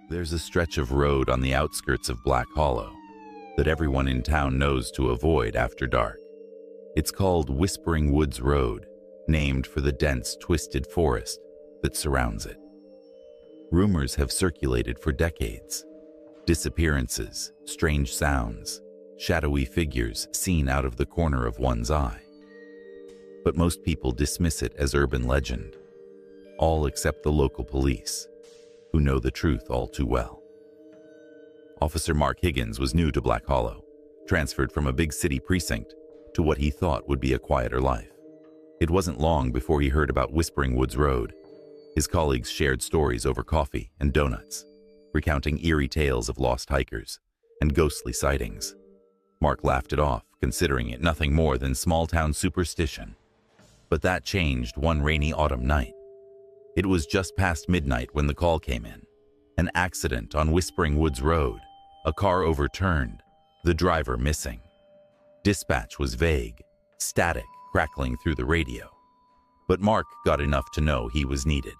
There's a stretch of road on the outskirts of Black Hollow that everyone in town knows to avoid after dark. It's called Whispering Woods Road, named for the dense, twisted forest that surrounds it. Rumors have circulated for decades. Disappearances, strange sounds, shadowy figures seen out of the corner of one's eye. But most people dismiss it as urban legend, all except the local police, who know the truth all too well. Officer Mark Higgins was new to Black Hollow, transferred from a big city precinct to what he thought would be a quieter life. It wasn't long before he heard about Whispering Woods Road. His colleagues shared stories over coffee and donuts, recounting eerie tales of lost hikers and ghostly sightings. Mark laughed it off, considering it nothing more than small-town superstition. But that changed one rainy autumn night. It was just past midnight when the call came in. An accident on Whispering Woods Road. A car overturned, the driver missing. Dispatch was vague, static crackling through the radio. But Mark got enough to know he was needed.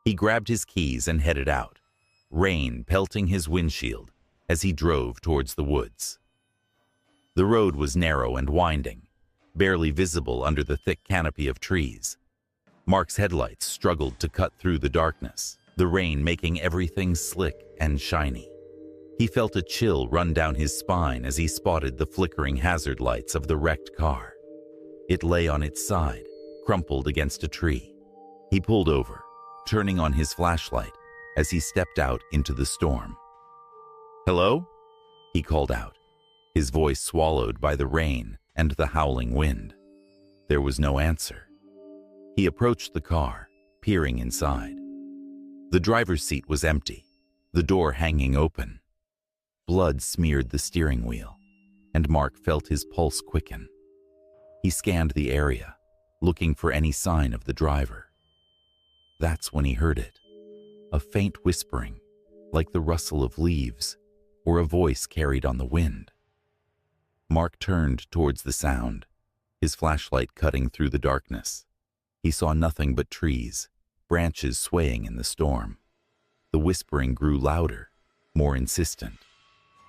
He grabbed his keys and headed out, rain pelting his windshield as he drove towards the woods. The road was narrow and winding, barely visible under the thick canopy of trees. Mark's headlights struggled to cut through the darkness, the rain making everything slick and shiny. He felt a chill run down his spine as he spotted the flickering hazard lights of the wrecked car. It lay on its side, crumpled against a tree. He pulled over, turning on his flashlight as he stepped out into the storm. "Hello?" he called out, his voice swallowed by the rain and the howling wind. There was no answer. He approached the car, peering inside. The driver's seat was empty, the door hanging open. Blood smeared the steering wheel, and Mark felt his pulse quicken. He scanned the area, looking for any sign of the driver. That's when he heard it, a faint whispering, like the rustle of leaves or a voice carried on the wind. Mark turned towards the sound, his flashlight cutting through the darkness. He saw nothing but trees, branches swaying in the storm. The whispering grew louder, more insistent.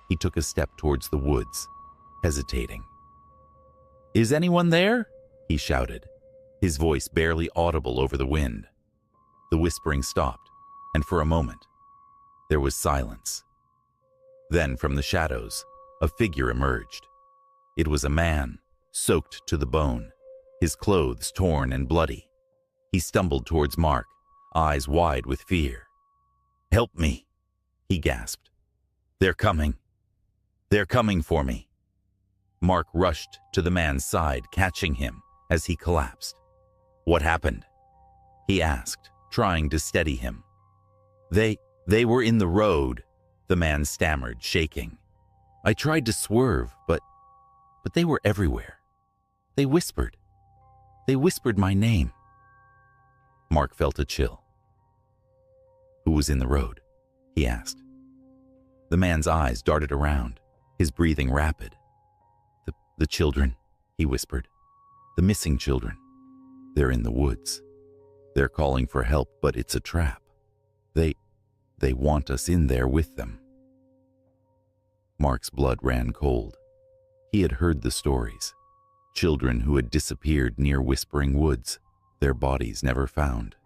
He took a step towards the woods, hesitating. "Is anyone there?" he shouted, his voice barely audible over the wind. The whispering stopped, and for a moment, there was silence. Then from the shadows, a figure emerged. It was a man, soaked to the bone, his clothes torn and bloody. He stumbled towards Mark, eyes wide with fear. "Help me," he gasped. "They're coming. They're coming for me." Mark rushed to the man's side, catching him as he collapsed. "What happened?" he asked, trying to steady him. They were in the road," the man stammered, shaking. "I tried to swerve, but they were everywhere. They whispered my name." Mark felt a chill. "Who was in the road?" he asked. The man's eyes darted around, his breathing rapid. The children," he whispered. "The missing children. They're in the woods. They're calling for help, but it's a trap. They want us in there with them." Mark's blood ran cold. He had heard the stories. Children who had disappeared near Whispering Woods, their bodies never found.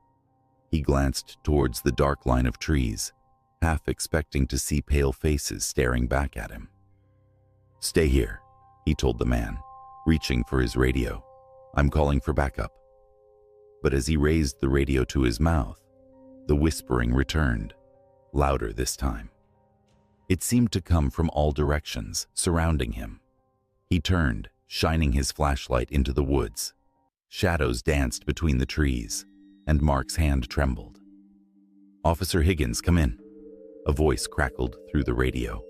He glanced towards the dark line of trees, half expecting to see pale faces staring back at him. "Stay here," he told the man, reaching for his radio. "I'm calling for backup." But as he raised the radio to his mouth, the whispering returned, louder this time. It seemed to come from all directions, surrounding him. He turned, shining his flashlight into the woods. Shadows danced between the trees, and Mark's hand trembled. "Officer Higgins, come in." A voice crackled through the radio.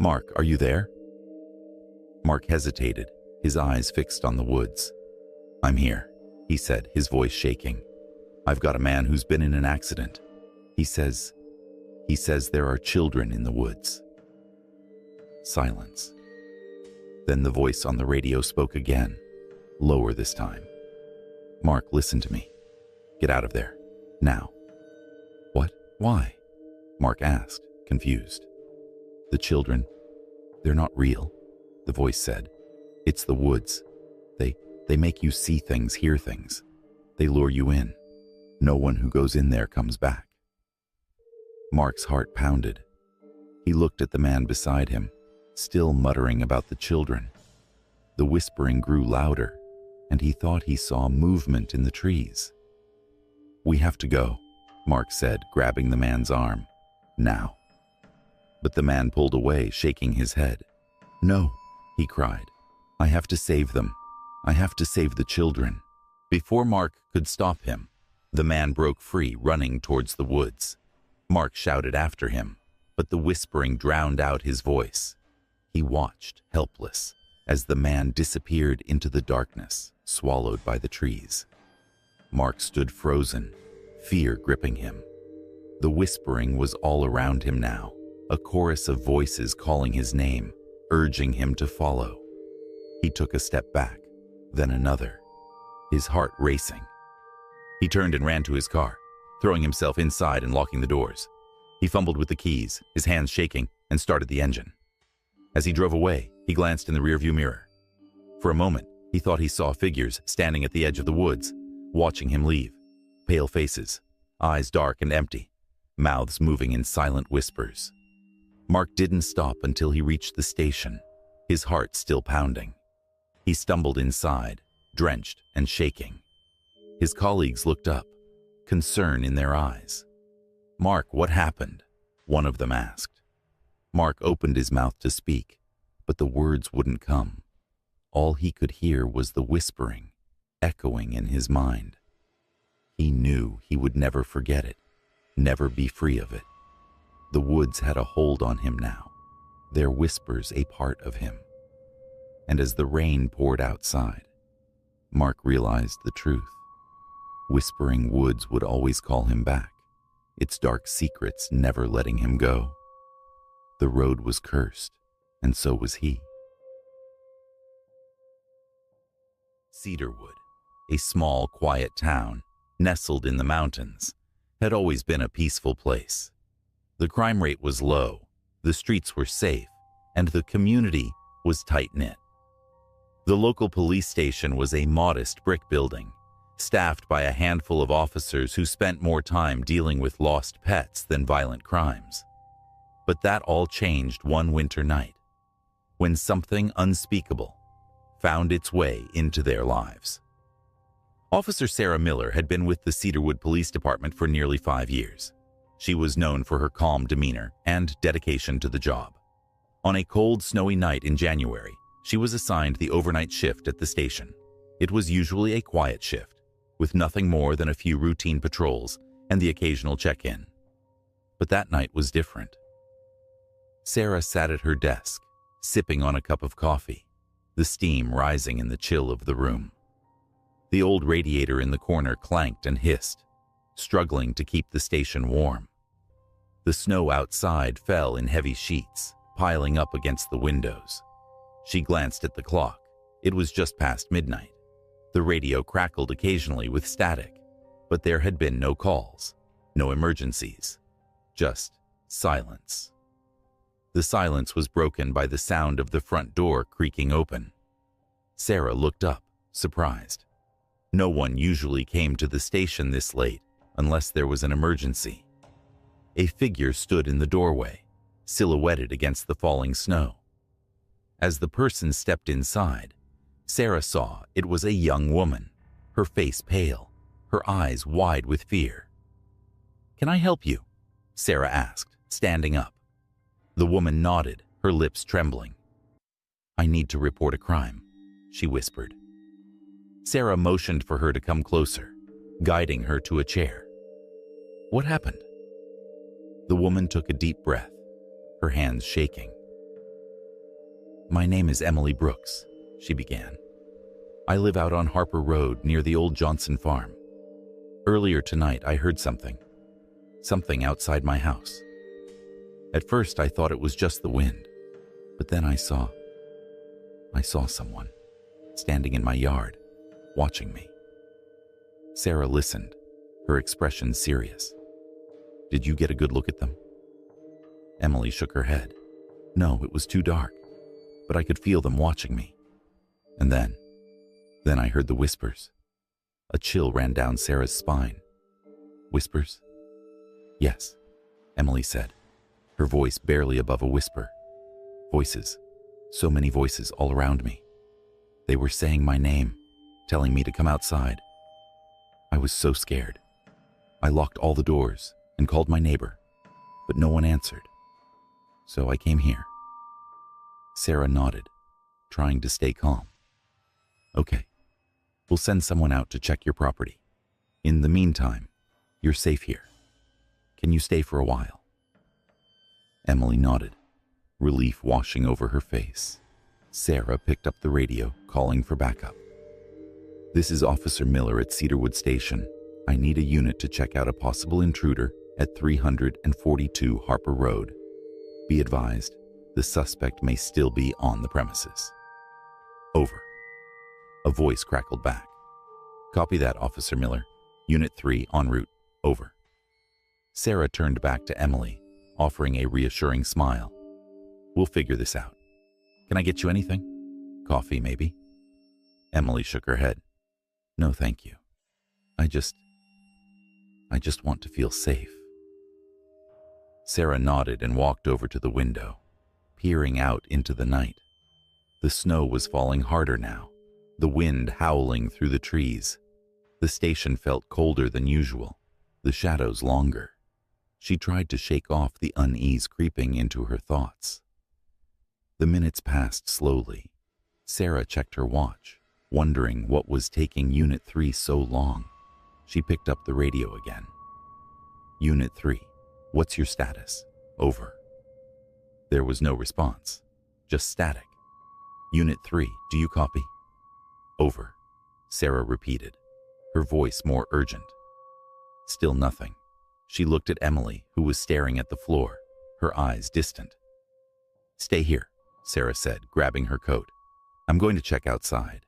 "Mark, are you there?" Mark hesitated, his eyes fixed on the woods. "I'm here," he said, his voice shaking. "I've got a man who's been in an accident. He says there are children in the woods." Silence. Then the voice on the radio spoke again, lower this time. "Mark, listen to me. Get out of there. Now." "What? Why?" Mark asked, confused. The children, they're not real, the voice said. It's the woods. They make you see things, hear things. They lure you in. No one who goes in there comes back. Mark's heart pounded. He looked at the man beside him, still muttering about the children. The whispering grew louder, and he thought he saw movement in the trees. We have to go, Mark said, grabbing the man's arm. Now. But the man pulled away, shaking his head. No, he cried. I have to save them. I have to save the children. Before Mark could stop him, the man broke free, running towards the woods. Mark shouted after him, but the whispering drowned out his voice. He watched, helpless, as the man disappeared into the darkness, swallowed by the trees. Mark stood frozen, fear gripping him. The whispering was all around him now, a chorus of voices calling his name, urging him to follow. He took a step back, then another, his heart racing. He turned and ran to his car, throwing himself inside and locking the doors. He fumbled with the keys, his hands shaking, and started the engine. As he drove away, he glanced in the rearview mirror. For a moment, he thought he saw figures standing at the edge of the woods, watching him leave. Pale faces, eyes dark and empty, mouths moving in silent whispers. Mark didn't stop until he reached the station, his heart still pounding. He stumbled inside, drenched and shaking. His colleagues looked up, concern in their eyes. Mark, what happened? One of them asked. Mark opened his mouth to speak, but the words wouldn't come. All he could hear was the whispering, echoing in his mind. He knew he would never forget it, never be free of it. The woods had a hold on him now, their whispers a part of him. And as the rain poured outside, Mark realized the truth. Whispering woods would always call him back, its dark secrets never letting him go. The road was cursed, and so was he. Cedarwood, a small, quiet town nestled in the mountains, had always been a peaceful place. The crime rate was low, the streets were safe, and the community was tight-knit. The local police station was a modest brick building, staffed by a handful of officers who spent more time dealing with lost pets than violent crimes. But that all changed one winter night, when something unspeakable found its way into their lives. Officer Sarah Miller had been with the Cedarwood Police Department for nearly 5 years. She was known for her calm demeanor and dedication to the job. On a cold, snowy night in January, she was assigned the overnight shift at the station. It was usually a quiet shift, with nothing more than a few routine patrols and the occasional check-in. But that night was different. Sarah sat at her desk, sipping on a cup of coffee, the steam rising in the chill of the room. The old radiator in the corner clanked and hissed, struggling to keep the station warm. The snow outside fell in heavy sheets, piling up against the windows. She glanced at the clock. It was just past midnight. The radio crackled occasionally with static, but there had been no calls, no emergencies, just silence. The silence was broken by the sound of the front door creaking open. Sarah looked up, surprised. No one usually came to the station this late unless there was an emergency. A figure stood in the doorway, silhouetted against the falling snow. As the person stepped inside, Sarah saw it was a young woman, her face pale, her eyes wide with fear. "Can I help you?" Sarah asked, standing up. The woman nodded, her lips trembling. "I need to report a crime," she whispered. Sarah motioned for her to come closer, guiding her to a chair. "What happened?" The woman took a deep breath, her hands shaking. "My name is Emily Brooks," she began. "I live out on Harper Road near the old Johnson farm. Earlier tonight I heard something outside my house. At first I thought it was just the wind, but then I saw someone standing in my yard, watching me." Sarah listened, her expression serious. "Did you get a good look at them?" Emily shook her head. No, it was too dark, but I could feel them watching me. And then I heard the whispers. A chill ran down Sarah's spine. Whispers? Yes, Emily said, her voice barely above a whisper. Voices. So many voices all around me. They were saying my name, telling me to come outside. I was so scared. I locked all the doors and called my neighbor, but no one answered. So I came here. Sarah nodded, trying to stay calm. Okay, we'll send someone out to check your property. In the meantime, you're safe here. Can you stay for a while? Emily nodded, relief washing over her face. Sarah picked up the radio, calling for backup. This is Officer Miller at Cedarwood Station. I need a unit to check out a possible intruder at 342 Harper Road. Be advised, the suspect may still be on the premises. Over. A voice crackled back. Copy that, Officer Miller. Unit 3 en route. Over. Sarah turned back to Emily, offering a reassuring smile. We'll figure this out. Can I get you anything? Coffee, maybe? Emily shook her head. No, thank you. I just want to feel safe. Sarah nodded and walked over to the window, peering out into the night. The snow was falling harder now, the wind howling through the trees. The station felt colder than usual, the shadows longer. She tried to shake off the unease creeping into her thoughts. The minutes passed slowly. Sarah checked her watch, wondering what was taking Unit 3 so long. She picked up the radio again. Unit 3, what's your status? Over. There was no response, just static. Unit 3, do you copy? Over, Sarah repeated, her voice more urgent. Still nothing. She looked at Emily, who was staring at the floor, her eyes distant. Stay here, Sarah said, grabbing her coat. I'm going to check outside.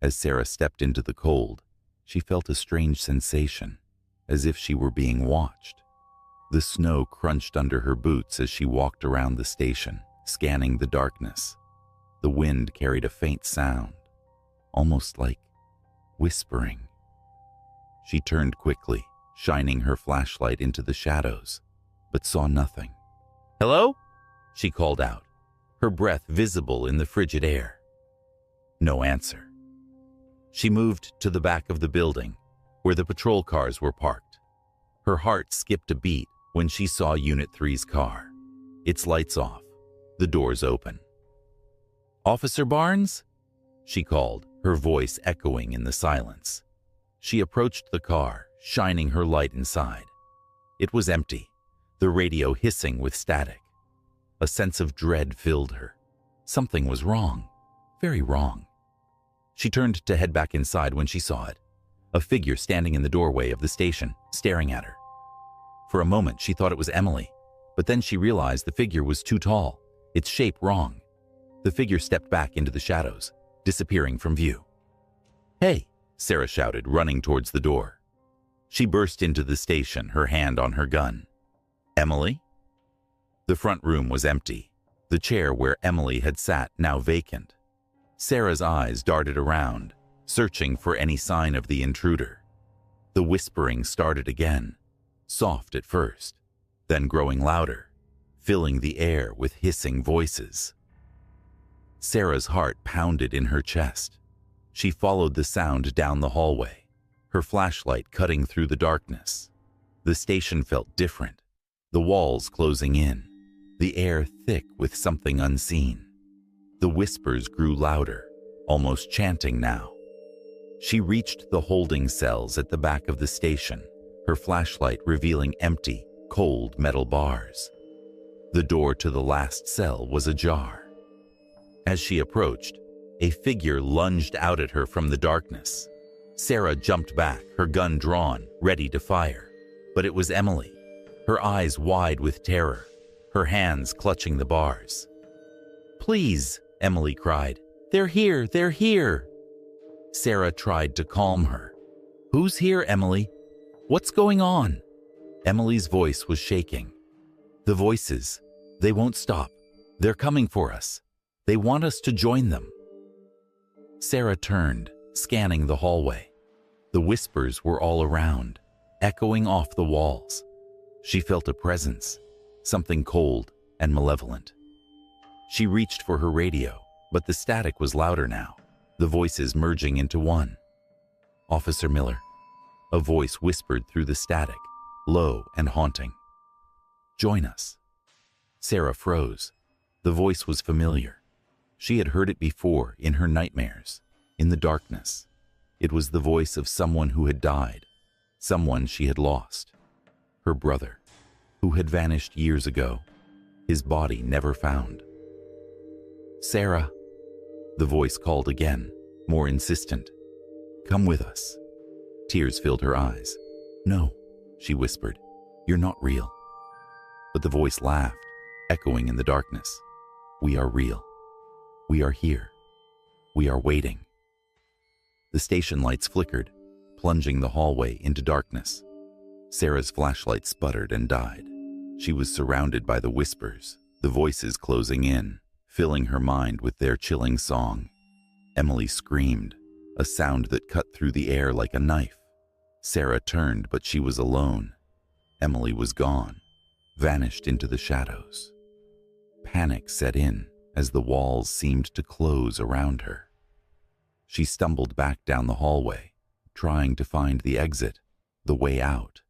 As Sarah stepped into the cold, she felt a strange sensation, as if she were being watched. The snow crunched under her boots as she walked around the station, scanning the darkness. The wind carried a faint sound, almost like whispering. She turned quickly, shining her flashlight into the shadows, but saw nothing. Hello? She called out, her breath visible in the frigid air. No answer. She moved to the back of the building, where the patrol cars were parked. Her heart skipped a beat when she saw Unit 3's car. Its lights off, the doors open. Officer Barnes? She called, her voice echoing in the silence. She approached the car, shining her light inside. It was empty, the radio hissing with static. A sense of dread filled her. Something was wrong, very wrong. She turned to head back inside when she saw it, a figure standing in the doorway of the station, staring at her. For a moment, she thought it was Emily, but then she realized the figure was too tall, its shape wrong. The figure stepped back into the shadows, disappearing from view. Hey, Sarah shouted, running towards the door. She burst into the station, her hand on her gun. Emily? The front room was empty, the chair where Emily had sat now vacant. Sarah's eyes darted around, searching for any sign of the intruder. The whispering started again, soft at first, then growing louder, filling the air with hissing voices. Sarah's heart pounded in her chest. She followed the sound down the hallway, her flashlight cutting through the darkness. The station felt different, the walls closing in, the air thick with something unseen. The whispers grew louder, almost chanting now. She reached the holding cells at the back of the station, her flashlight revealing empty, cold metal bars. The door to the last cell was ajar. As she approached, a figure lunged out at her from the darkness. Sarah jumped back, her gun drawn, ready to fire. But it was Emily, her eyes wide with terror, her hands clutching the bars. Please, Emily cried. They're here, they're here. Sarah tried to calm her. Who's here, Emily? What's going on? Emily's voice was shaking. The voices. They won't stop. They're coming for us. They want us to join them. Sarah turned, scanning the hallway. The whispers were all around, echoing off the walls. She felt a presence, something cold and malevolent. She reached for her radio, but the static was louder now, the voices merging into one. "Officer Miller." A voice whispered through the static, low and haunting. "Join us." Sarah froze. The voice was familiar. She had heard it before in her nightmares, in the darkness. It was the voice of someone who had died, someone she had lost. Her brother, who had vanished years ago, his body never found. "Sarah," the voice called again, more insistent. "Come with us." Tears filled her eyes. "No," she whispered, "you're not real." But the voice laughed, echoing in the darkness. "We are real. We are here. We are waiting." The station lights flickered, plunging the hallway into darkness. Sarah's flashlight sputtered and died. She was surrounded by the whispers, the voices closing in, filling her mind with their chilling song. Emily screamed, a sound that cut through the air like a knife. Sarah turned, but she was alone. Emily was gone, vanished into the shadows. Panic set in as the walls seemed to close around her. She stumbled back down the hallway, trying to find the exit, the way out.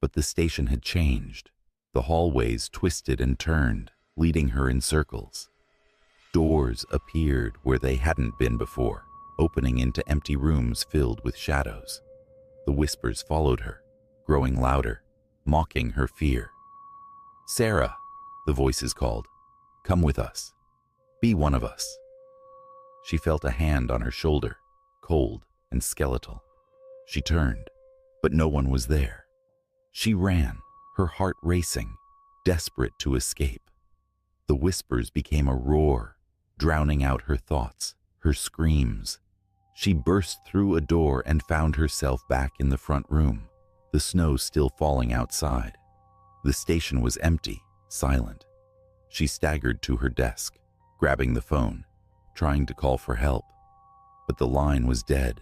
But the station had changed. The hallways twisted and turned, leading her in circles. Doors appeared where they hadn't been before, opening into empty rooms filled with shadows. The whispers followed her, growing louder, mocking her fear. "Sarah," the voices called, "come with us. Be one of us." She felt a hand on her shoulder, cold and skeletal. She turned, but no one was there. She ran, her heart racing, desperate to escape. The whispers became a roar, drowning out her thoughts, her screams. She burst through a door and found herself back in the front room, the snow still falling outside. The station was empty, silent. She staggered to her desk, grabbing the phone, trying to call for help. But the line was dead,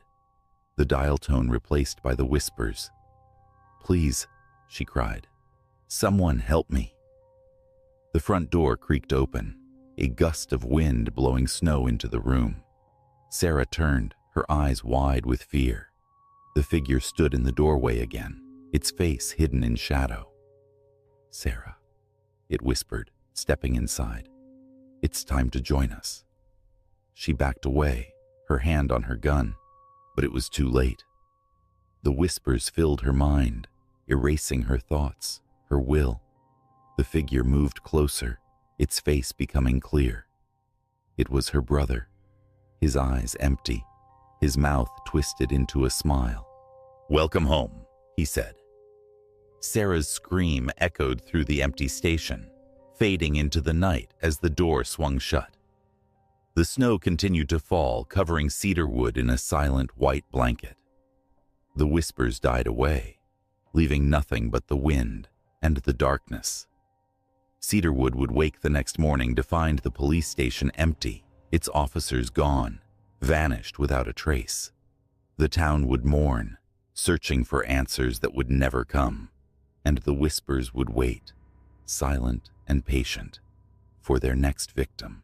the dial tone replaced by the whispers. "Please," she cried, "someone help me." The front door creaked open, a gust of wind blowing snow into the room. Sarah turned, her eyes wide with fear. The figure stood in the doorway again, its face hidden in shadow. "Sarah," it whispered, stepping inside. "It's time to join us." She backed away, her hand on her gun, but it was too late. The whispers filled her mind, erasing her thoughts, her will. The figure moved closer, its face becoming clear. It was her brother, his eyes empty, his mouth twisted into a smile. "Welcome home," he said. Sarah's scream echoed through the empty station, fading into the night as the door swung shut. The snow continued to fall, covering cedarwood in a silent white blanket. The whispers died away, leaving nothing but the wind and the darkness. Cedarwood would wake the next morning to find the police station empty, its officers gone, vanished without a trace. The town would mourn, searching for answers that would never come, and the whispers would wait, silent and patient, for their next victim.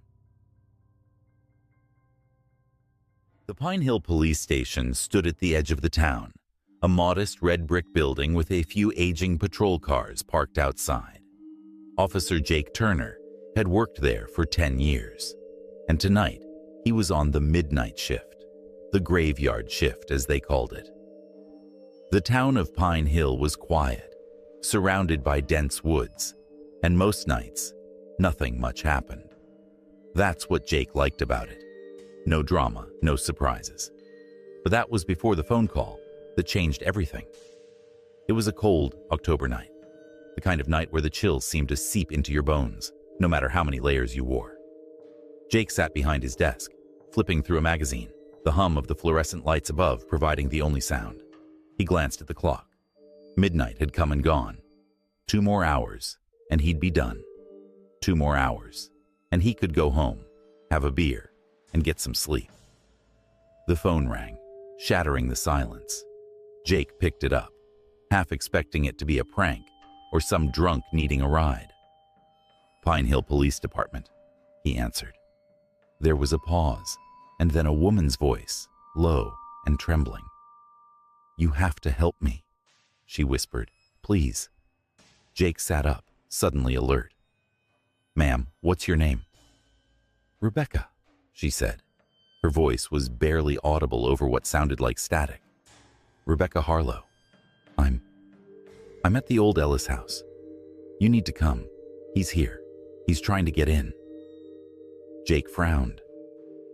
The Pine Hill Police Station stood at the edge of the town, a modest red brick building with a few aging patrol cars parked outside. Officer Jake Turner had worked there for 10 years, and tonight he was on the midnight shift, the graveyard shift as they called it. The town of Pine Hill was quiet, surrounded by dense woods, and most nights, nothing much happened. That's what Jake liked about it. No drama, no surprises. But that was before the phone call that changed everything. It was a cold October night, the kind of night where the chills seemed to seep into your bones, no matter how many layers you wore. Jake sat behind his desk, flipping through a magazine, the hum of the fluorescent lights above providing the only sound. He glanced at the clock. Midnight had come and gone. 2 more hours, and he'd be done. 2 more hours, and he could go home, have a beer, and get some sleep. The phone rang, shattering the silence. Jake picked it up, half expecting it to be a prank or some drunk needing a ride. "Pine Hill Police Department," he answered. There was a pause, and then a woman's voice, low and trembling. "You have to help me," she whispered. "Please." Jake sat up, suddenly alert. "Ma'am, what's your name?" "Rebecca," she said. Her voice was barely audible over what sounded like static. "Rebecca Harlow. I'm at the old Ellis house. You need to come. He's here. He's trying to get in." Jake frowned.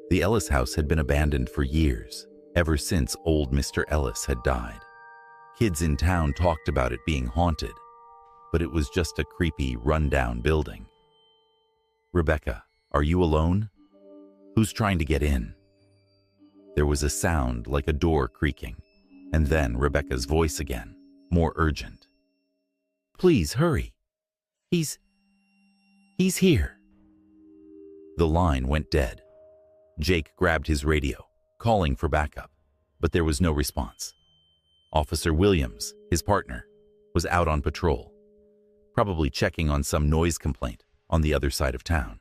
The Ellis house had been abandoned for years, ever since old Mr. Ellis had died. Kids in town talked about it being haunted, but it was just a creepy, run-down building. "Rebecca, are you alone? Who's trying to get in?" There was a sound like a door creaking, and then Rebecca's voice again, more urgent. "Please, hurry. He's here." The line went dead. Jake grabbed his radio, calling for backup, but there was no response. Officer Williams, his partner, was out on patrol, probably checking on some noise complaint on the other side of town.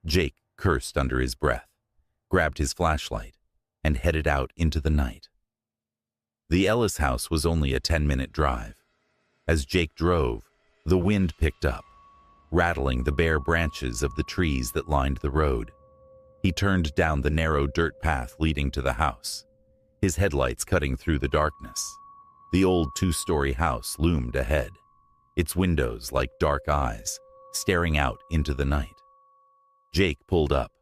Jake cursed under his breath, grabbed his flashlight, and headed out into the night. The Ellis house was only a 10-minute drive. As Jake drove, the wind picked up, rattling the bare branches of the trees that lined the road. He turned down the narrow dirt path leading to the house, his headlights cutting through the darkness. The old 2-story house loomed ahead, its windows like dark eyes, staring out into the night. Jake pulled up,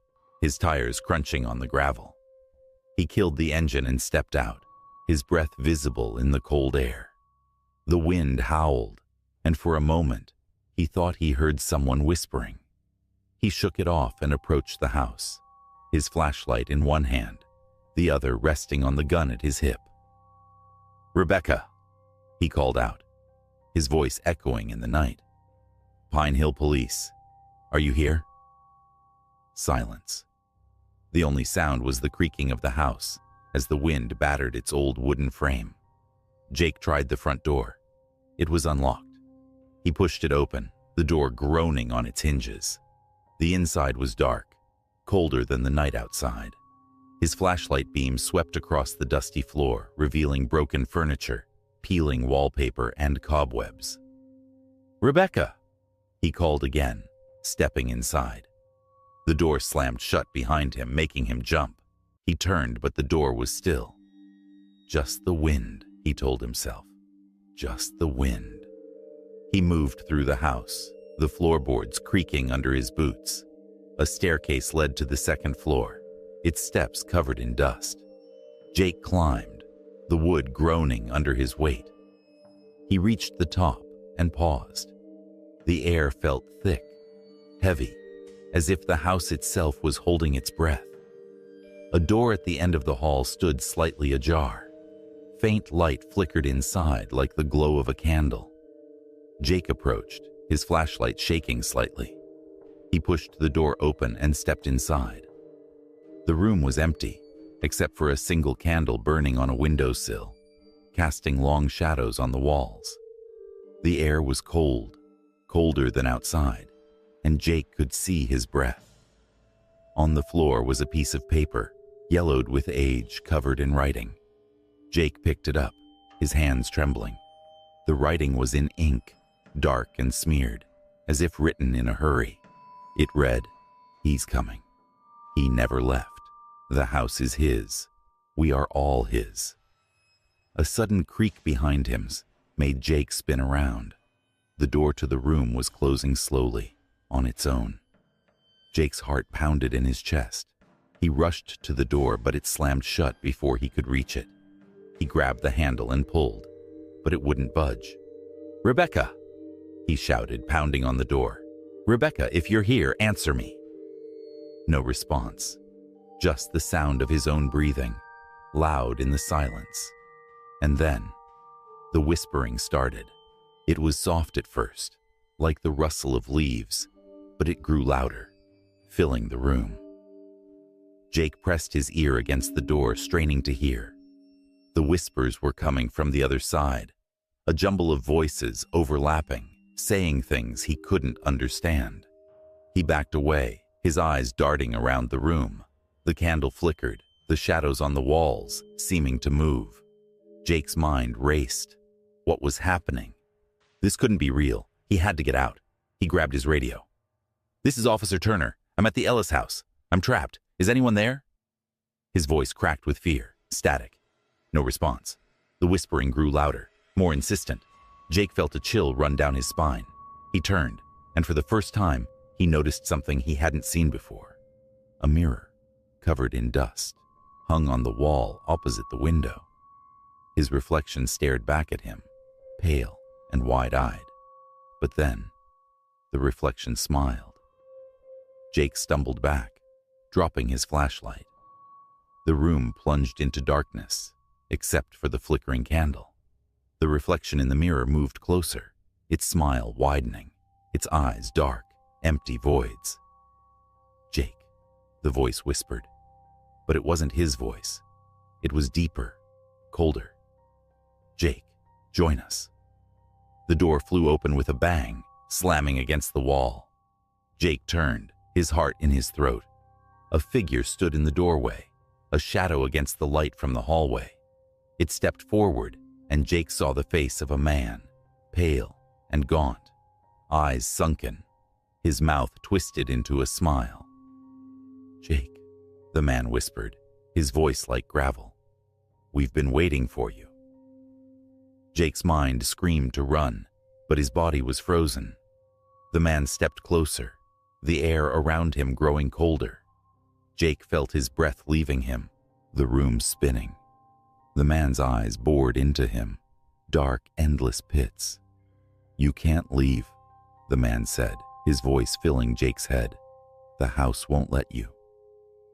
his tires crunching on the gravel. He killed the engine and stepped out, his breath visible in the cold air. The wind howled, and for a moment, he thought he heard someone whispering. He shook it off and approached the house, his flashlight in one hand, the other resting on the gun at his hip. "Rebecca," he called out, his voice echoing in the night. "Pine Hill Police. Are you here?" Silence. The only sound was the creaking of the house as the wind battered its old wooden frame. Jake tried the front door. It was unlocked. He pushed it open, the door groaning on its hinges. The inside was dark, colder than the night outside. His flashlight beam swept across the dusty floor, revealing broken furniture, peeling wallpaper, and cobwebs. "Rebecca!" he called again, stepping inside. The door slammed shut behind him, making him jump. He turned, but the door was still. Just the wind, he told himself. Just the wind. He moved through the house, the floorboards creaking under his boots. A staircase led to the second floor, its steps covered in dust. Jake climbed, the wood groaning under his weight. He reached the top and paused. The air felt thick, heavy, as if the house itself was holding its breath. A door at the end of the hall stood slightly ajar. Faint light flickered inside like the glow of a candle. Jake approached, his flashlight shaking slightly. He pushed the door open and stepped inside. The room was empty, except for a single candle burning on a windowsill, casting long shadows on the walls. The air was cold, colder than outside, and Jake could see his breath. On the floor was a piece of paper, yellowed with age, covered in writing. Jake picked it up, his hands trembling. The writing was in ink, dark and smeared, as if written in a hurry. It read, "He's coming. He never left. The house is his. We are all his." A sudden creak behind him made Jake spin around. The door to the room was closing slowly, on its own. Jake's heart pounded in his chest. He rushed to the door, but it slammed shut before he could reach it. He grabbed the handle and pulled, but it wouldn't budge. "Rebecca!" he shouted, pounding on the door. "Rebecca, if you're here, answer me." No response, just the sound of his own breathing, loud in the silence. And then, the whispering started. It was soft at first, like the rustle of leaves, but it grew louder, filling the room. Jake pressed his ear against the door, straining to hear. The whispers were coming from the other side, a jumble of voices overlapping, saying things he couldn't understand. He backed away, his eyes darting around the room. The candle flickered, the shadows on the walls seeming to move. Jake's mind raced. What was happening? This couldn't be real. He had to get out. He grabbed his radio. "This is Officer Turner. I'm at the Ellis house. I'm trapped. Is anyone there?" His voice cracked with fear. Static. No response. The whispering grew louder, more insistent. Jake felt a chill run down his spine. He turned, and for the first time, he noticed something he hadn't seen before. A mirror, covered in dust, hung on the wall opposite the window. His reflection stared back at him, pale and wide-eyed. But then, the reflection smiled. Jake stumbled back, dropping his flashlight. The room plunged into darkness, except for the flickering candle. The reflection in the mirror moved closer, its smile widening, its eyes dark, empty voids. "Jake," the voice whispered. But it wasn't his voice. It was deeper, colder. "Jake, join us." The door flew open with a bang, slamming against the wall. Jake turned, his heart in his throat. A figure stood in the doorway, a shadow against the light from the hallway. It stepped forward, and Jake saw the face of a man, pale and gaunt, eyes sunken, his mouth twisted into a smile. "Jake," the man whispered, his voice like gravel. "We've been waiting for you." Jake's mind screamed to run, but his body was frozen. The man stepped closer, the air around him growing colder. Jake felt his breath leaving him, the room spinning. The man's eyes bored into him, dark, endless pits. "You can't leave," the man said, his voice filling Jake's head. "The house won't let you.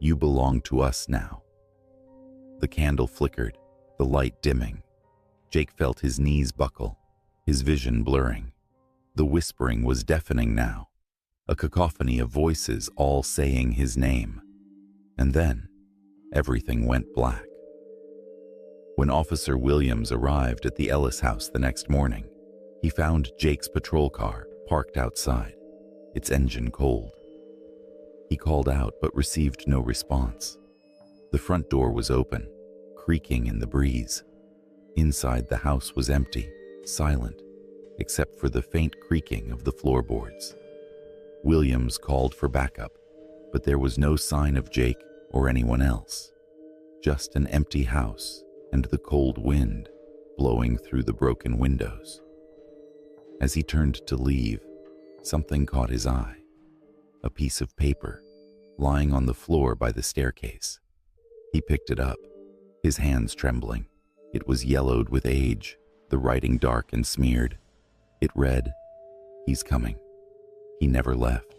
You belong to us now." The candle flickered, the light dimming. Jake felt his knees buckle, his vision blurring. The whispering was deafening now, a cacophony of voices all saying his name. And then, everything went black. When Officer Williams arrived at the Ellis house the next morning, he found Jake's patrol car parked outside, its engine cold. He called out but received no response. The front door was open, creaking in the breeze. Inside, the house was empty, silent, except for the faint creaking of the floorboards. Williams called for backup, but there was no sign of Jake or anyone else. Just an empty house and the cold wind blowing through the broken windows. As he turned to leave, something caught his eye. A piece of paper lying on the floor by the staircase. He picked it up, his hands trembling. It was yellowed with age, the writing dark and smeared. It read, "He's coming. He never left.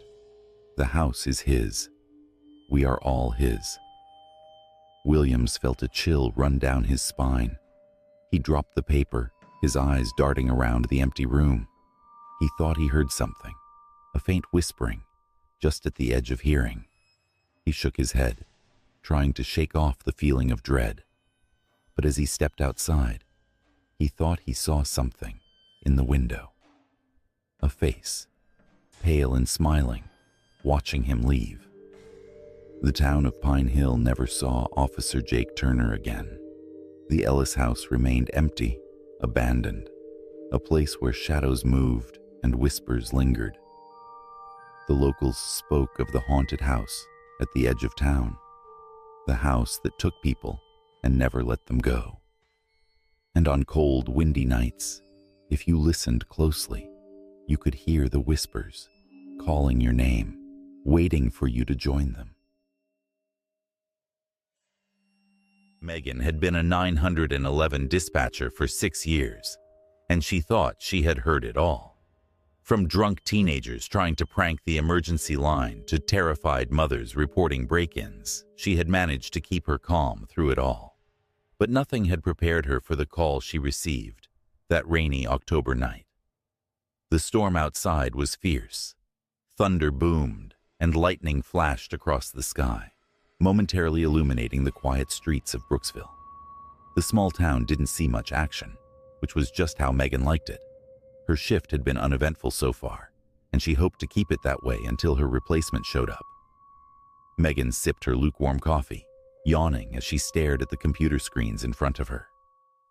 The house is his. We are all his." Williams felt a chill run down his spine. He dropped the paper, his eyes darting around the empty room. He thought he heard something, a faint whispering, just at the edge of hearing. He shook his head, trying to shake off the feeling of dread. But as he stepped outside, he thought he saw something in the window. A face, pale and smiling, watching him leave. The town of Pine Hill never saw Officer Jake Turner again. The Ellis house remained empty, abandoned, a place where shadows moved and whispers lingered. The locals spoke of the haunted house at the edge of town, the house that took people and never let them go. And on cold, windy nights, if you listened closely, you could hear the whispers, calling your name, waiting for you to join them. Megan had been a 911 dispatcher for 6 years, and she thought she had heard it all. From drunk teenagers trying to prank the emergency line to terrified mothers reporting break-ins, she had managed to keep her calm through it all. But nothing had prepared her for the call she received that rainy October night. The storm outside was fierce. Thunder boomed, and lightning flashed across the sky, momentarily illuminating the quiet streets of Brooksville. The small town didn't see much action, which was just how Megan liked it. Her shift had been uneventful so far, and she hoped to keep it that way until her replacement showed up. Megan sipped her lukewarm coffee, yawning as she stared at the computer screens in front of her.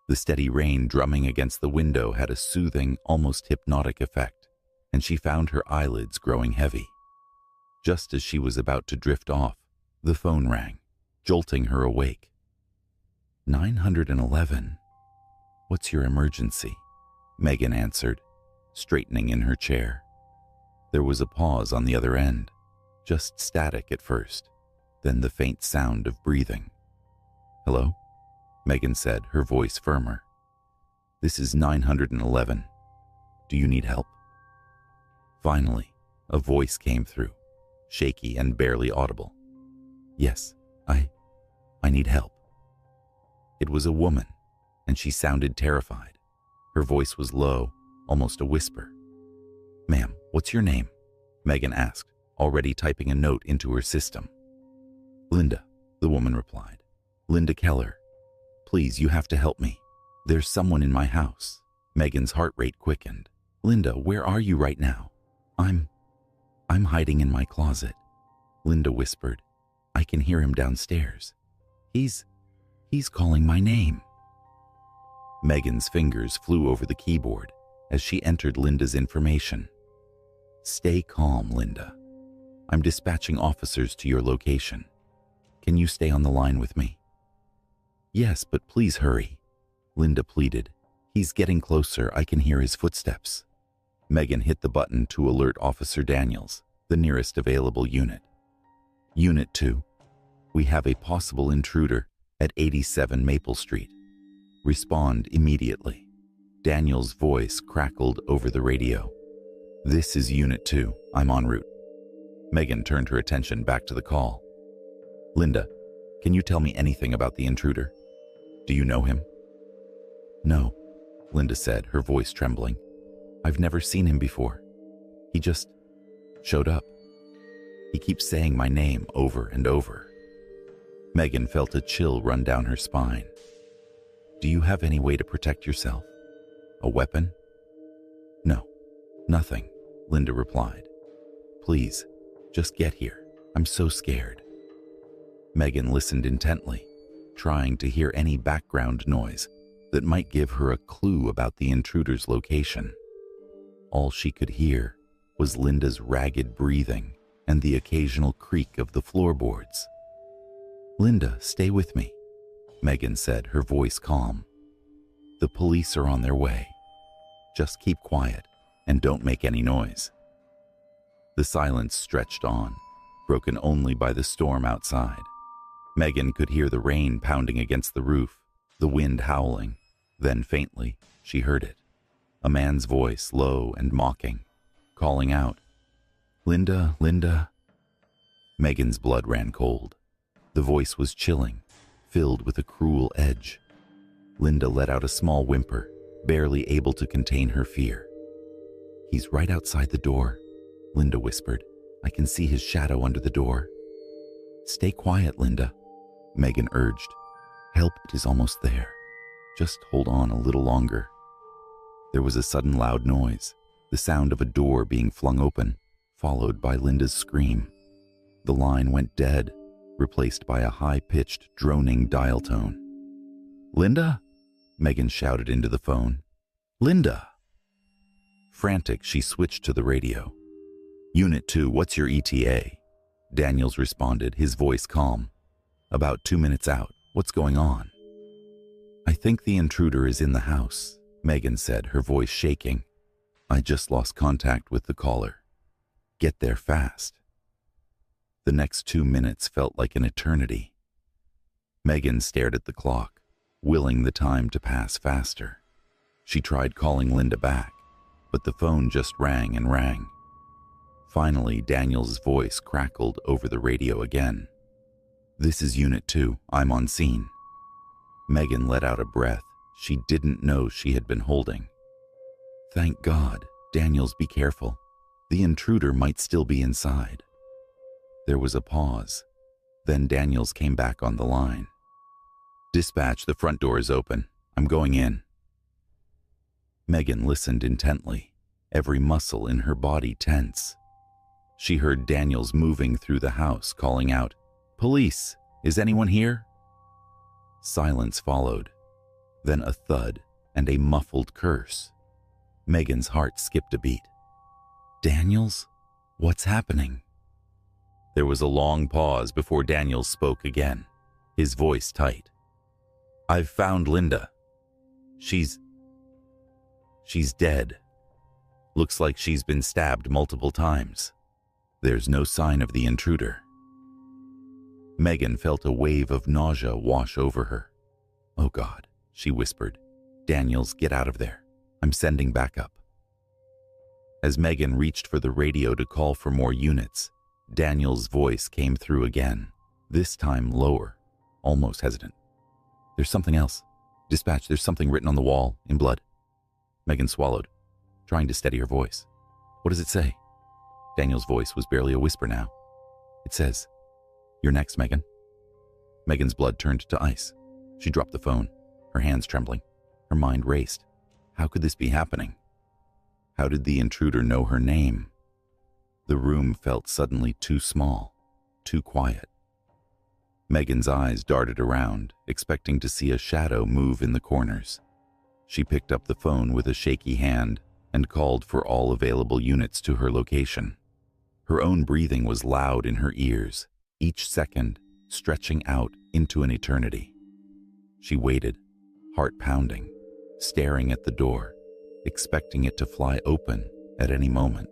The steady rain drumming against the window had a soothing, almost hypnotic effect, and she found her eyelids growing heavy. Just as she was about to drift off, the phone rang, jolting her awake. 911. What's your emergency? Megan answered, straightening in her chair. There was a pause on the other end, just static at first, then the faint sound of breathing. Hello? Megan said, her voice firmer. This is 911. Do you need help? Finally, a voice came through, shaky and barely audible. Yes, I need help. It was a woman, and she sounded terrified. Her voice was low, almost a whisper. Ma'am, what's your name? Megan asked, already typing a note into her system. Linda, the woman replied. Linda Keller. Please, you have to help me. There's someone in my house. Megan's heart rate quickened. Linda, where are you right now? I'm hiding in my closet. Linda whispered. I can hear him downstairs. He's calling my name. Megan's fingers flew over the keyboard as she entered Linda's information. Stay calm, Linda. I'm dispatching officers to your location. Can you stay on the line with me? Yes, but please hurry, Linda pleaded. He's getting closer. I can hear his footsteps. Megan hit the button to alert Officer Daniels, the nearest available unit. Unit 2. We have a possible intruder at 87 Maple Street. Respond immediately. Daniels' voice crackled over the radio. This is Unit 2. I'm en route. Megan turned her attention back to the call. Linda, can you tell me anything about the intruder? Do you know him? No, Linda said, her voice trembling. I've never seen him before. He just showed up. He keeps saying my name over and over. Megan felt a chill run down her spine. Do you have any way to protect yourself? A weapon? No, nothing, Linda replied. Please, just get here. I'm so scared. Megan listened intently, trying to hear any background noise that might give her a clue about the intruder's location. All she could hear was Linda's ragged breathing and the occasional creak of the floorboards. Linda, stay with me, Megan said, her voice calm. The police are on their way. Just keep quiet and don't make any noise. The silence stretched on, broken only by the storm outside. Megan could hear the rain pounding against the roof, the wind howling. Then faintly, she heard it. A man's voice, low and mocking, calling out, Linda, Linda. Megan's blood ran cold. The voice was chilling, filled with a cruel edge. Linda let out a small whimper, barely able to contain her fear. He's right outside the door, Linda whispered. I can see his shadow under the door. Stay quiet, Linda, Megan urged. Help is almost there. Just hold on a little longer. There was a sudden loud noise, the sound of a door being flung open, followed by Linda's scream. The line went dead, replaced by a high-pitched, droning dial tone. Linda? Megan shouted into the phone. Linda! Frantic, she switched to the radio. Unit 2, what's your ETA? Daniels responded, his voice calm. About 2 minutes out. What's going on? I think the intruder is in the house, Megan said, her voice shaking. I just lost contact with the caller. Get there fast. The next 2 minutes felt like an eternity. Megan stared at the clock, willing the time to pass faster. She tried calling Linda back, but the phone just rang and rang. Finally, Daniel's voice crackled over the radio again. This is Unit 2. I'm on scene. Megan let out a breath she didn't know she had been holding. Thank God, "Daniels, be careful. The intruder might still be inside." There was a pause. Then Daniels came back on the line. "Dispatch, the front door is open. I'm going in." Megan listened intently, every muscle in her body tense. She heard Daniels moving through the house, calling out, "Police! Is anyone here?" Silence followed, then a thud and a muffled curse. Megan's heart skipped a beat. "Daniels? What's happening?" There was a long pause before Daniels spoke again, his voice tight. "I've found Linda. She's dead. Looks like she's been stabbed multiple times. There's no sign of the intruder." Megan felt a wave of nausea wash over her. "Oh God," she whispered. "Daniels, get out of there. I'm sending backup." As Megan reached for the radio to call for more units, Daniels' voice came through again, this time lower, almost hesitant. "There's something else. Dispatch, there's something written on the wall, in blood." Megan swallowed, trying to steady her voice. "What does it say?" Daniel's voice was barely a whisper now. "It says, 'You're next, Megan.'" Megan's blood turned to ice. She dropped the phone, her hands trembling. Her mind raced. How could this be happening? How did the intruder know her name? The room felt suddenly too small, too quiet. Megan's eyes darted around, expecting to see a shadow move in the corners. She picked up the phone with a shaky hand and called for all available units to her location. Her own breathing was loud in her ears, each second stretching out into an eternity. She waited, heart pounding, staring at the door, expecting it to fly open at any moment.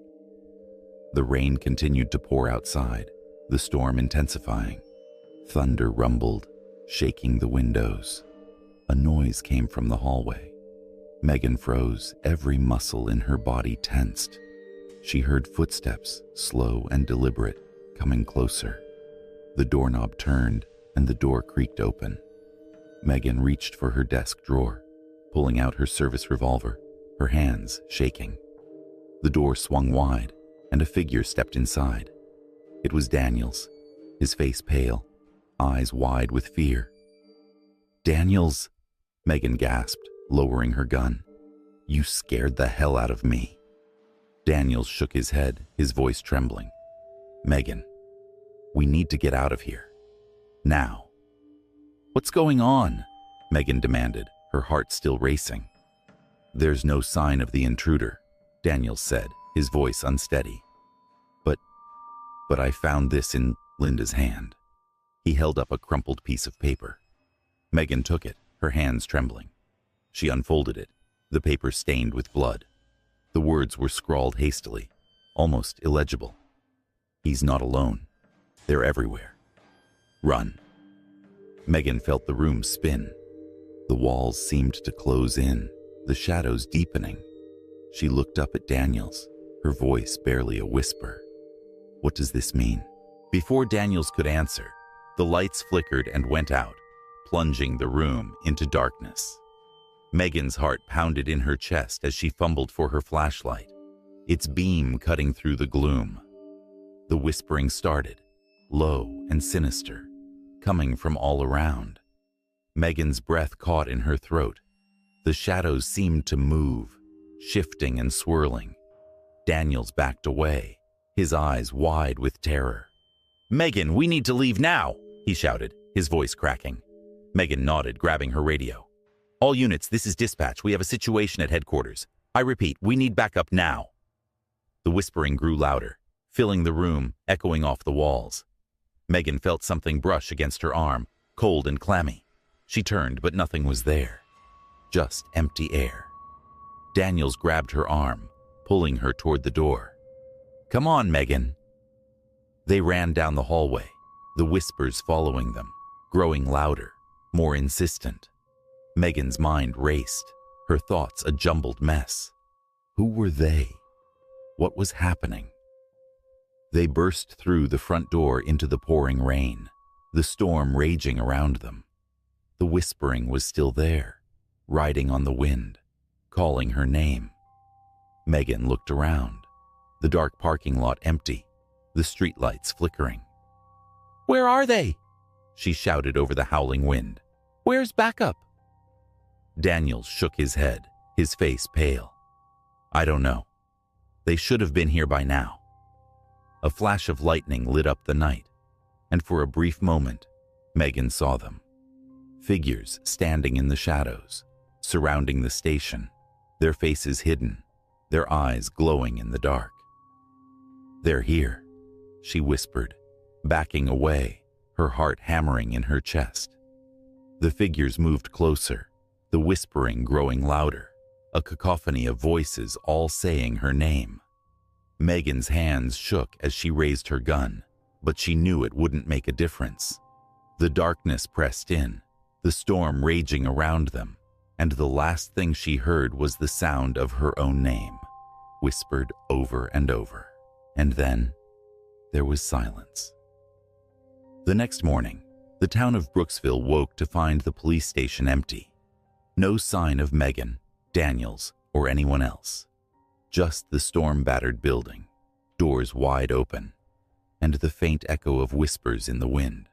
The rain continued to pour outside, the storm intensifying. Thunder rumbled, shaking the windows. A noise came from the hallway. Megan froze, every muscle in her body tensed. She heard footsteps, slow and deliberate, coming closer. The doorknob turned, and the door creaked open. Megan reached for her desk drawer, pulling out her service revolver, her hands shaking. The door swung wide, and a figure stepped inside. It was Daniels, his face pale, eyes wide with fear. "Daniels," Megan gasped, lowering her gun. "You scared the hell out of me." Daniels shook his head, his voice trembling. "Megan, we need to get out of here. Now." "What's going on?" Megan demanded, her heart still racing. "There's no sign of the intruder," Daniels said, his voice unsteady. But I found this in Linda's hand." He held up a crumpled piece of paper. Megan took it, her hands trembling. She unfolded it, the paper stained with blood. The words were scrawled hastily, almost illegible. "He's not alone. They're everywhere. Run." Megan felt the room spin. The walls seemed to close in, the shadows deepening. She looked up at Daniels, her voice barely a whisper. "What does this mean?" Before Daniels could answer, the lights flickered and went out, plunging the room into darkness. Megan's heart pounded in her chest as she fumbled for her flashlight, its beam cutting through the gloom. The whispering started, low and sinister, coming from all around. Megan's breath caught in her throat. The shadows seemed to move, shifting and swirling. Daniels backed away, his eyes wide with terror. "Megan, we need to leave now," he shouted, his voice cracking. Megan nodded, grabbing her radio. "All units, this is dispatch. We have a situation at headquarters. I repeat, we need backup now." The whispering grew louder, filling the room, echoing off the walls. Megan felt something brush against her arm, cold and clammy. She turned, but nothing was there. Just empty air. Daniels grabbed her arm, pulling her toward the door. "Come on, Megan." They ran down the hallway, the whispers following them, growing louder, more insistent. Megan's mind raced, her thoughts a jumbled mess. Who were they? What was happening? They burst through the front door into the pouring rain, the storm raging around them. The whispering was still there, riding on the wind, calling her name. Megan looked around. The dark parking lot empty, the streetlights flickering. "Where are they?" she shouted over the howling wind. "Where's backup?" Daniels shook his head, his face pale. "I don't know. They should have been here by now." A flash of lightning lit up the night, and for a brief moment, Megan saw them. Figures standing in the shadows, surrounding the station, their faces hidden, their eyes glowing in the dark. "They're here," she whispered, backing away, her heart hammering in her chest. The figures moved closer, the whispering growing louder, a cacophony of voices all saying her name. Megan's hands shook as she raised her gun, but she knew it wouldn't make a difference. The darkness pressed in, the storm raging around them, and the last thing she heard was the sound of her own name, whispered over and over. And then there was silence. The next morning, the town of Brooksville woke to find the police station empty. No sign of Megan, Daniels, or anyone else. Just the storm-battered building, doors wide open, and the faint echo of whispers in the wind.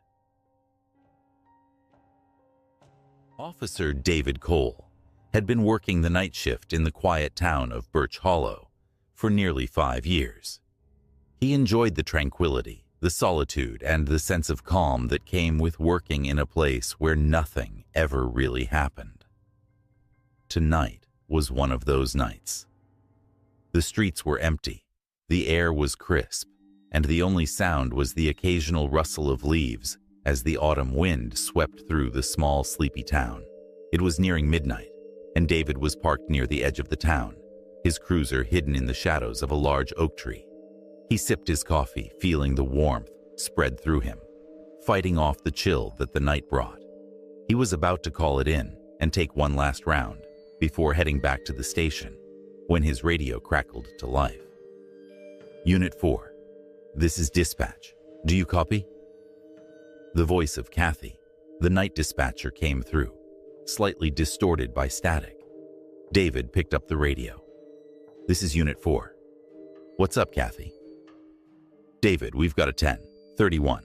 Officer David Cole had been working the night shift in the quiet town of Birch Hollow for nearly 5 years. He enjoyed the tranquility, the solitude, and the sense of calm that came with working in a place where nothing ever really happened. Tonight was one of those nights. The streets were empty, the air was crisp, and the only sound was the occasional rustle of leaves as the autumn wind swept through the small, sleepy town. It was nearing midnight, and David was parked near the edge of the town, his cruiser hidden in the shadows of a large oak tree. He sipped his coffee, feeling the warmth spread through him, fighting off the chill that the night brought. He was about to call it in and take one last round before heading back to the station when his radio crackled to life. "Unit 4, this is dispatch. Do you copy?" The voice of Kathy, the night dispatcher, came through, slightly distorted by static. David picked up the radio. "This is Unit 4. What's up, Kathy?" "David, we've got a 10:31.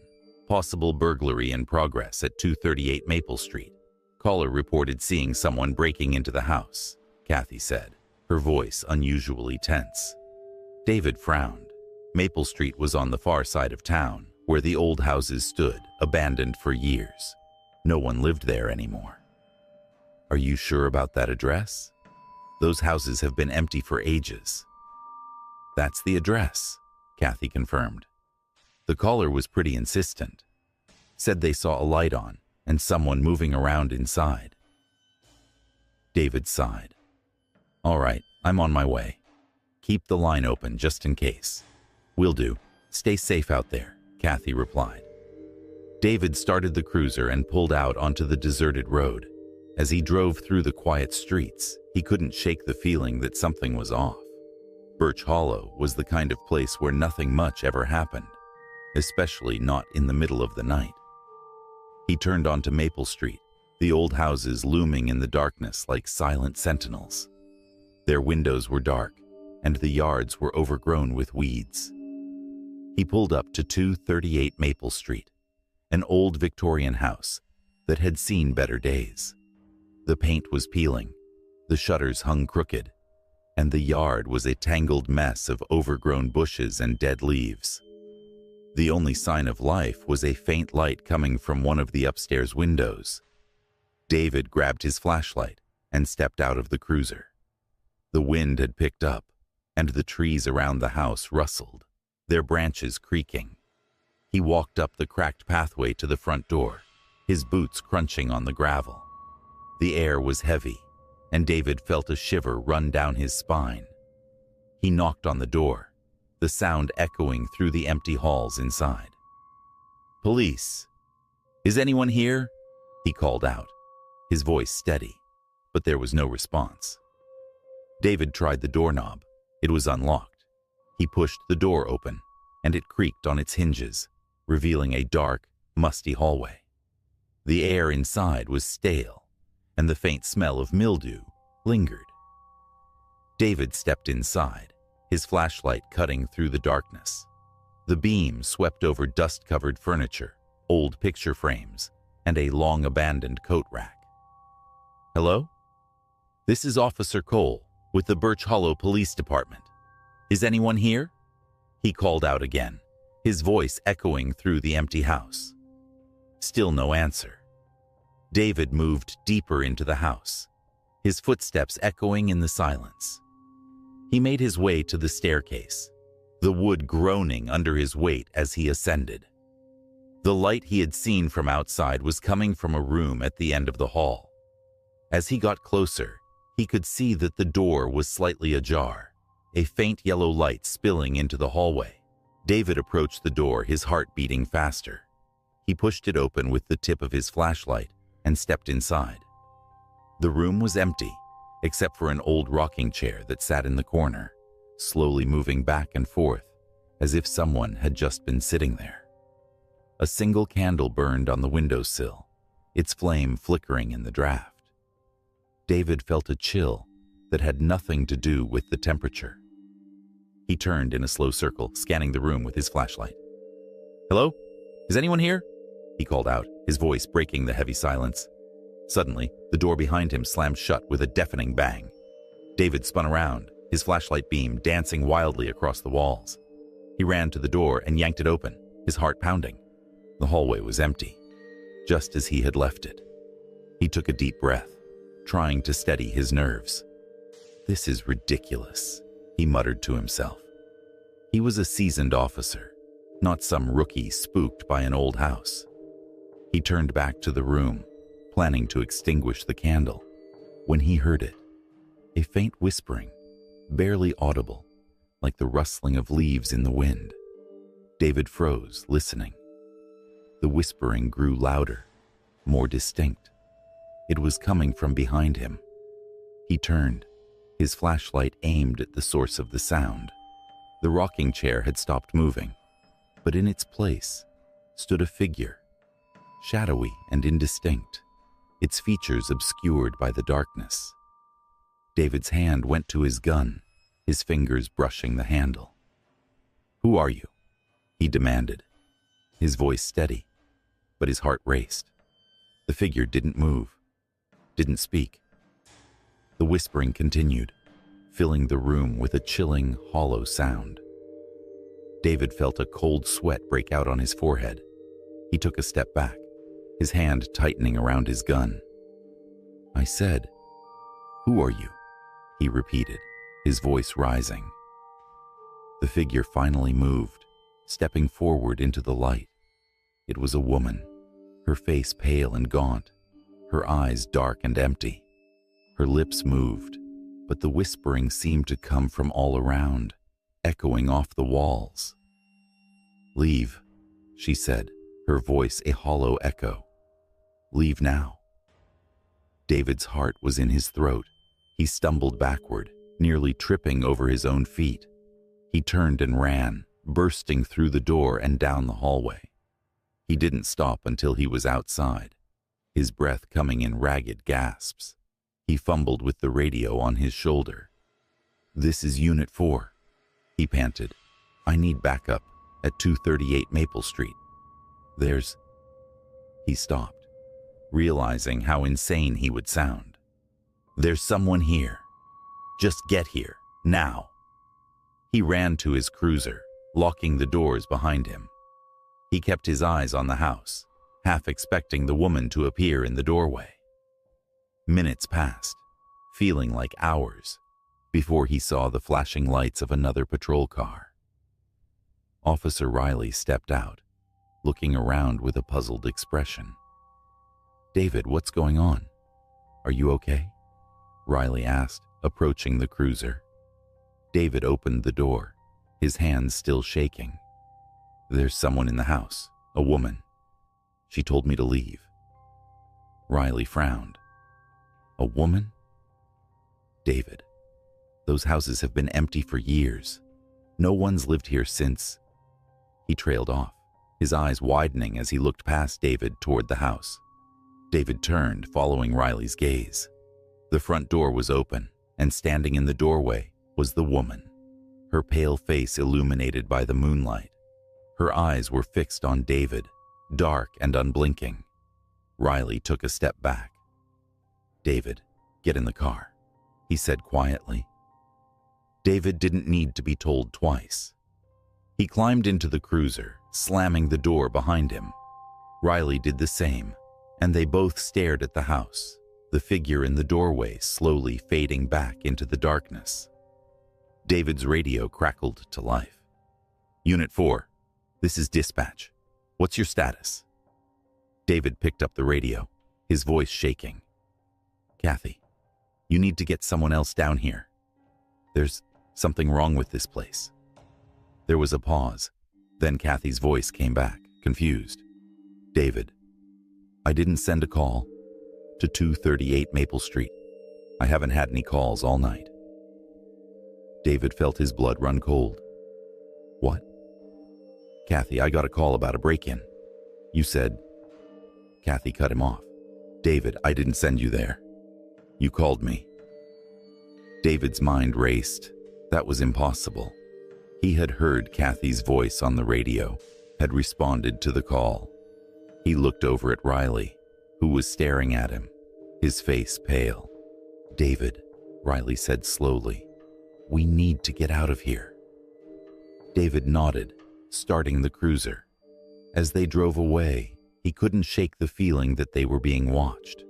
Possible burglary in progress at 238 Maple Street. Caller reported seeing someone breaking into the house," Kathy said, her voice unusually tense. David frowned. Maple Street was on the far side of town, where the old houses stood, abandoned for years. No one lived there anymore. "Are you sure about that address? Those houses have been empty for ages." "That's the address," Kathy confirmed. The caller was pretty insistent. Said they saw a light on and someone moving around inside. David sighed. "All right, I'm on my way. Keep the line open just in case." "Will do. Stay safe out there," Kathy replied. David started the cruiser and pulled out onto the deserted road. As he drove through the quiet streets, he couldn't shake the feeling that something was off. Birch Hollow was the kind of place where nothing much ever happened, especially not in the middle of the night. He turned onto Maple Street, the old houses looming in the darkness like silent sentinels. Their windows were dark, and the yards were overgrown with weeds. He pulled up to 238 Maple Street, an old Victorian house that had seen better days. The paint was peeling, the shutters hung crooked, and the yard was a tangled mess of overgrown bushes and dead leaves. The only sign of life was a faint light coming from one of the upstairs windows. David grabbed his flashlight and stepped out of the cruiser. The wind had picked up, and the trees around the house rustled, their branches creaking. He walked up the cracked pathway to the front door, his boots crunching on the gravel. The air was heavy, and David felt a shiver run down his spine. He knocked on the door, the sound echoing through the empty halls inside. "Police! Is anyone here?" he called out, his voice steady, but there was no response. David tried the doorknob. It was unlocked. He pushed the door open, and it creaked on its hinges, revealing a dark, musty hallway. The air inside was stale, and the faint smell of mildew lingered. David stepped inside, his flashlight cutting through the darkness. The beam swept over dust-covered furniture, old picture frames, and a long-abandoned coat rack. "Hello? This is Officer Cole with the Birch Hollow Police Department. Is anyone here?" He called out again, his voice echoing through the empty house. Still no answer. David moved deeper into the house, his footsteps echoing in the silence. He made his way to the staircase, the wood groaning under his weight as he ascended. The light he had seen from outside was coming from a room at the end of the hall. As he got closer, he could see that the door was slightly ajar, a faint yellow light spilling into the hallway. David approached the door, his heart beating faster. He pushed it open with the tip of his flashlight and stepped inside. The room was empty, except for an old rocking chair that sat in the corner, slowly moving back and forth, as if someone had just been sitting there. A single candle burned on the windowsill, its flame flickering in the draft. David felt a chill that had nothing to do with the temperature. He turned in a slow circle, scanning the room with his flashlight. "Hello? Is anyone here?" he called out, his voice breaking the heavy silence. Suddenly, the door behind him slammed shut with a deafening bang. David spun around, his flashlight beam dancing wildly across the walls. He ran to the door and yanked it open, his heart pounding. The hallway was empty, just as he had left it. He took a deep breath, trying to steady his nerves. "This is ridiculous," he muttered to himself. He was a seasoned officer, not some rookie spooked by an old house. He turned back to the room, planning to extinguish the candle, when he heard it. A faint whispering, barely audible, like the rustling of leaves in the wind. David froze, listening. The whispering grew louder, more distinct. It was coming from behind him. He turned, his flashlight aimed at the source of the sound. The rocking chair had stopped moving, but in its place stood a figure, shadowy and indistinct, its features obscured by the darkness. David's hand went to his gun, his fingers brushing the handle. "Who are you?" he demanded, his voice steady, but his heart raced. The figure didn't move, didn't speak. The whispering continued, filling the room with a chilling, hollow sound. David felt a cold sweat break out on his forehead. He took a step back, his hand tightening around his gun. "I said, who are you?" he repeated, his voice rising. The figure finally moved, stepping forward into the light. It was a woman, her face pale and gaunt, her eyes dark and empty. Her lips moved, but the whispering seemed to come from all around, echoing off the walls. "Leave," she said, her voice a hollow echo. "Leave now." David's heart was in his throat. He stumbled backward, nearly tripping over his own feet. He turned and ran, bursting through the door and down the hallway. He didn't stop until he was outside, his breath coming in ragged gasps. He fumbled with the radio on his shoulder. "This is Unit 4, he panted. "I need backup at 238 Maple Street. There's—" He stopped, realizing how insane he would sound. "There's someone here. Just get here, now." He ran to his cruiser, locking the doors behind him. He kept his eyes on the house, half expecting the woman to appear in the doorway. Minutes passed, feeling like hours, before he saw the flashing lights of another patrol car. Officer Riley stepped out, looking around with a puzzled expression. "David, what's going on? Are you okay?" Riley asked, approaching the cruiser. David opened the door, his hands still shaking. "There's someone in the house, a woman. She told me to leave." Riley frowned. "A woman?" "David, those houses have been empty for years. No one's lived here since—" He trailed off, his eyes widening as he looked past David toward the house. David turned, following Riley's gaze. The front door was open, and standing in the doorway was the woman, her pale face illuminated by the moonlight. Her eyes were fixed on David, dark and unblinking. Riley took a step back. "David, get in the car," he said quietly. David didn't need to be told twice. He climbed into the cruiser, slamming the door behind him. Riley did the same, and they both stared at the house, the figure in the doorway slowly fading back into the darkness. David's radio crackled to life. "Unit 4, this is dispatch. What's your status?" David picked up the radio, his voice shaking. "Kathy, you need to get someone else down here. There's something wrong with this place." There was a pause. Then Kathy's voice came back, confused. "David, I didn't send a call to 238 Maple Street. I haven't had any calls all night." David felt his blood run cold. "What?" "Kathy, I got a call about a break-in. You said..." Kathy cut him off. "David, I didn't send you there. You called me." David's mind raced. That was impossible. He had heard Kathy's voice on the radio, had responded to the call. He looked over at Riley, who was staring at him, his face pale. "David," Riley said slowly, "we need to get out of here." David nodded, starting the cruiser. As they drove away, he couldn't shake the feeling that they were being watched.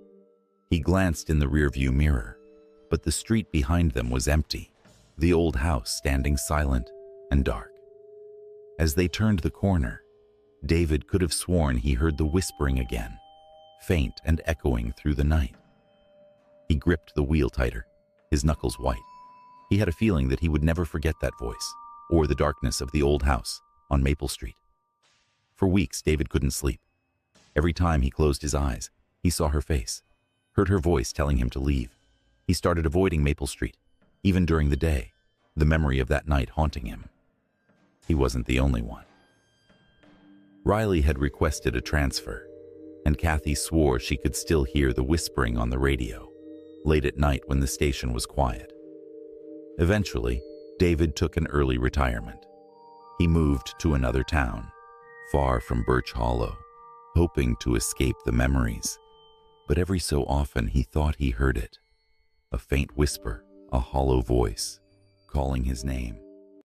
He glanced in the rearview mirror, but the street behind them was empty, the old house standing silent and dark. As they turned the corner, David could have sworn he heard the whispering again, faint and echoing through the night. He gripped the wheel tighter, his knuckles white. He had a feeling that he would never forget that voice, or the darkness of the old house on Maple Street. For weeks, David couldn't sleep. Every time he closed his eyes, he saw her face, heard her voice telling him to leave. He started avoiding Maple Street, even during the day, the memory of that night haunting him. He wasn't the only one. Riley had requested a transfer, and Kathy swore she could still hear the whispering on the radio, late at night when the station was quiet. Eventually, David took an early retirement. He moved to another town, far from Birch Hollow, hoping to escape the memories. But every so often he thought he heard it, a faint whisper, a hollow voice, calling his name.